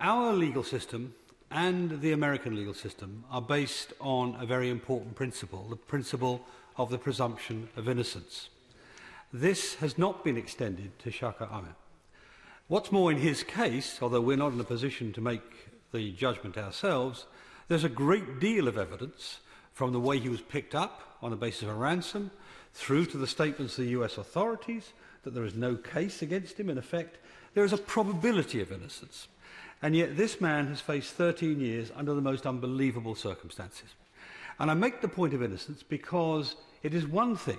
Our legal system and the American legal system are based on a very important principle, the principle of the presumption of innocence. This has not been extended to Shaker Aamer. What's more, in his case, although we're not in a position to make the judgment ourselves, there's a great deal of evidence from the way he was picked up on the basis of a ransom through to the statements of the US authorities that there is no case against him. In effect, there is a probability of innocence. And yet this man has faced 13 years under the most unbelievable circumstances. And I make the point of innocence because it is one thing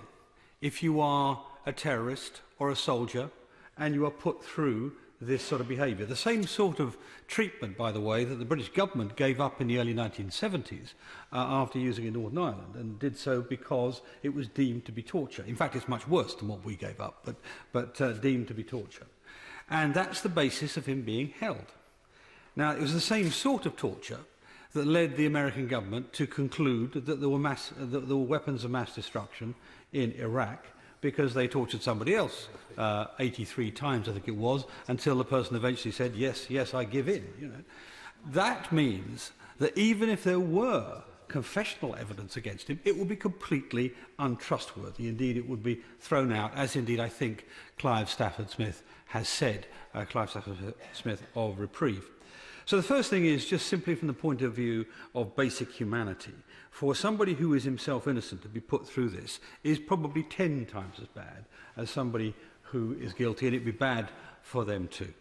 if you are a terrorist or a soldier and you are put through this sort of behaviour. The same sort of treatment, by the way, that the British government gave up in the early 1970s after using it in Northern Ireland, and did so because it was deemed to be torture. In fact, it's much worse than what we gave up, but deemed to be torture. And that's the basis of him being held. Now, it was the same sort of torture that led the American government to conclude that there were weapons of mass destruction in Iraq, because they tortured somebody else 83 times, I think it was, until the person eventually said, yes, yes, I give in. You know. That means that even if there were confessional evidence against him, it would be completely untrustworthy. Indeed, it would be thrown out, as indeed I think Clive Stafford Smith has said, Clive Stafford Smith of Reprieve. So the first thing is, just simply from the point of view of basic humanity, for somebody who is himself innocent to be put through this is probably 10 times as bad as somebody who is guilty, and it'd be bad for them too.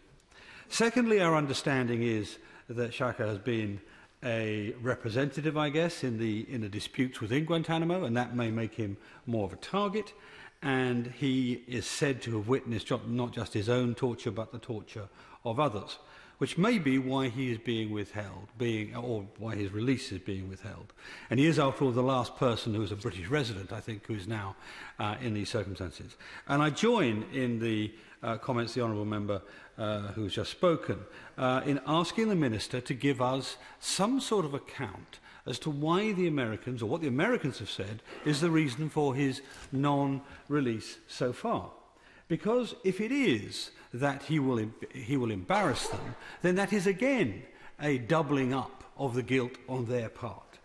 Secondly, our understanding is that Shaker has been a representative, I guess, in the disputes within Guantanamo, and that may make him more of a target. And he is said to have witnessed not just his own torture, but the torture of others, which may be why he is being withheld, or why his release is being withheld. And he is, after all, the last person who is a British resident, I think, who is now in these circumstances. And I join in the comments the honourable member who has just spoken in asking the Minister to give us some sort of account as to why the Americans, or what the Americans have said, is the reason for his non-release so far. Because if it is that he will embarrass them, then that is again a doubling up of the guilt on their part.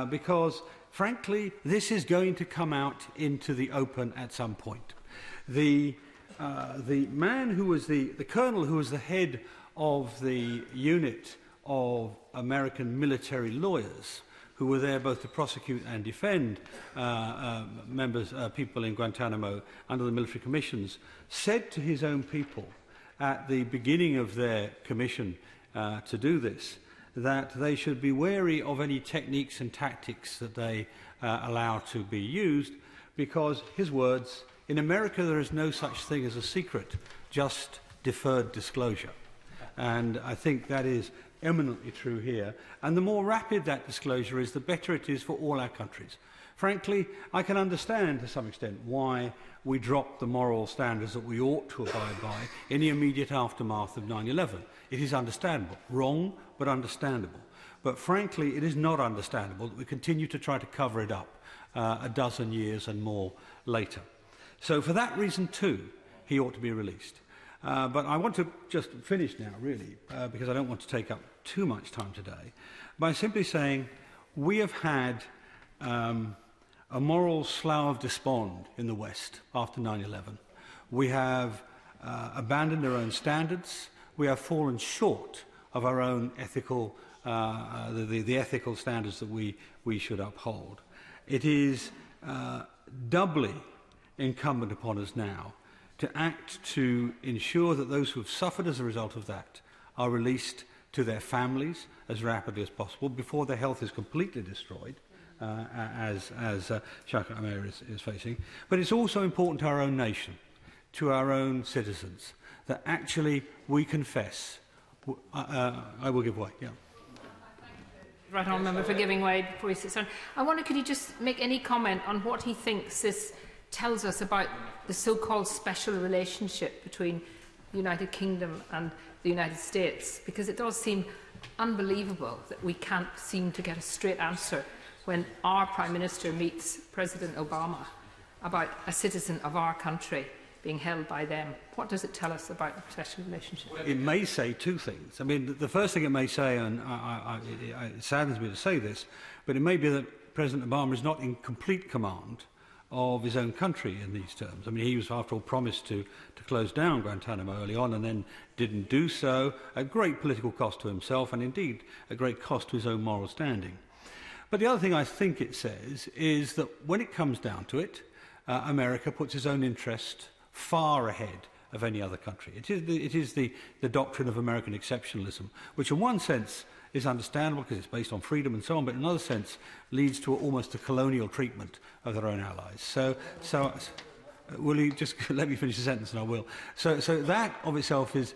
Because, frankly, this is going to come out into the open at some point. The man who was the colonel who was the head of the unit of American military lawyers, who were there both to prosecute and defend people in Guantanamo under the military commissions, said to his own people at the beginning of their commission to do this, that they should be wary of any techniques and tactics that they allow to be used, because, his words, in America there is no such thing as a secret, just deferred disclosure. And I think that is eminently true here. And the more rapid that disclosure is, the better it is for all our countries. Frankly, I can understand to some extent why we dropped the moral standards that we ought to abide by in the immediate aftermath of 9/11. It is understandable. Wrong, but understandable. But frankly, it is not understandable that we continue to try to cover it up a dozen years and more later. So for that reason too, he ought to be released. But I want to just finish now, really, because I don't want to take up too much time today, by simply saying we have had a moral slough of despond in the West after 9/11. We have abandoned our own standards. We have fallen short of our own ethical, the ethical standards that we should uphold. It is doubly incumbent upon us now to act to ensure that those who have suffered as a result of that are released to their families as rapidly as possible before their health is completely destroyed, as Shaker Aamer is facing. But it's also important to our own nation, to our own citizens, that actually we confess. I will give way, yeah. Right on, member, for giving way before he sits down. I wonder, could he just make any comment on what he thinks this tells us about the so-called special relationship between the United Kingdom and the United States? Because it does seem unbelievable that we can't seem to get a straight answer when our Prime Minister meets President Obama about a citizen of our country being held by them. What does it tell us about the special relationship? It may say two things. I mean, the first thing it may say, and it saddens me to say this, but it may be that President Obama is not in complete command of his own country in these terms. I mean, he was, after all, promised to close down Guantanamo early on and then didn't do so, at great political cost to himself and indeed at great cost to his own moral standing. But the other thing I think it says is that when it comes down to it, America puts its own interest far ahead of any other country. It is the doctrine of American exceptionalism, which in one sense is understandable because it's based on freedom and so on, but in another sense leads to almost a colonial treatment of their own allies. So will you just let me finish the sentence and I will. So that of itself is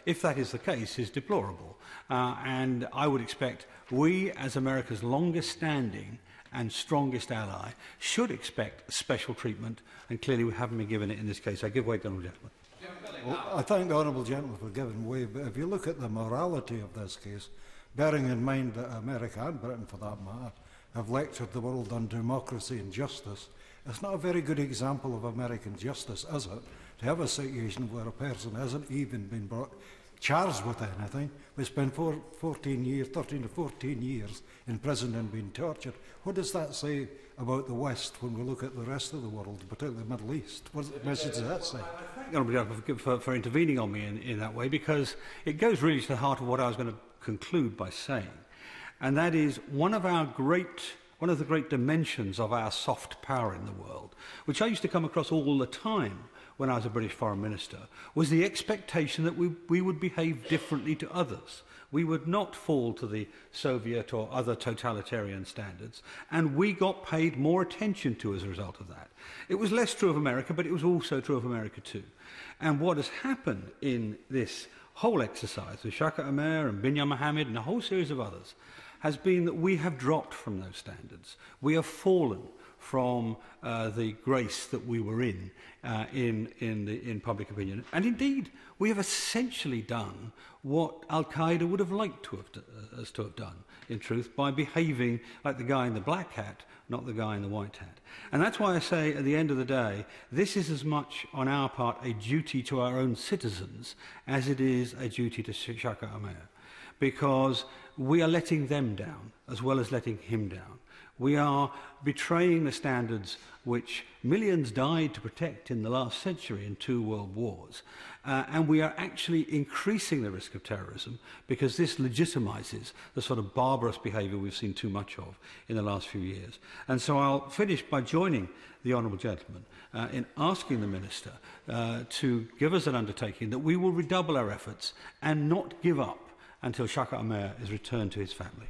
if that is the case, is deplorable. And I would expect we, as America's longest standing and strongest ally, should expect special treatment, and clearly we haven't been given it in this case. I give way to the Honourable Gentleman. Well, I thank the Honourable Gentleman for giving way, but if you look at the morality of this case, bearing in mind that America and Britain, for that matter, have lectured the world on democracy and justice, it's not a very good example of American justice, is it, to have a situation where a person hasn't even been charged with anything, but spent 13 to 14 years in prison and been tortured. What does that say about the West when we look at the rest of the world, particularly the Middle East? What message does that say? I thank the Honourable Gentleman for intervening on me in that way, because it goes really to the heart of what I was going to conclude by saying, and that is one of the great dimensions of our soft power in the world, which I used to come across all the time when I was a British Foreign Minister, was the expectation that we would behave differently to others. We would not fall to the Soviet or other totalitarian standards, and we got paid more attention to as a result of that. It was less true of America, but it was also true of America too. And what has happened in this whole exercise with Shaker Aamer and Binyam Mohammed and a whole series of others has been that we have dropped from those standards. We have fallen from the grace that we were in public opinion. And indeed, we have essentially done what Al-Qaeda would have liked to have done, in truth, by behaving like the guy in the black hat, not the guy in the white hat. And that's why I say, at the end of the day, this is as much on our part a duty to our own citizens as it is a duty to Shaker Aamer, because we are letting them down as well as letting him down. We are betraying the standards which millions died to protect in the last century in 2 world wars. And we are actually increasing the risk of terrorism because this legitimizes the sort of barbarous behaviour we've seen too much of in the last few years. And so I'll finish by joining the Honourable Gentleman in asking the Minister to give us an undertaking that we will redouble our efforts and not give up until Shaker Aamer is returned to his family.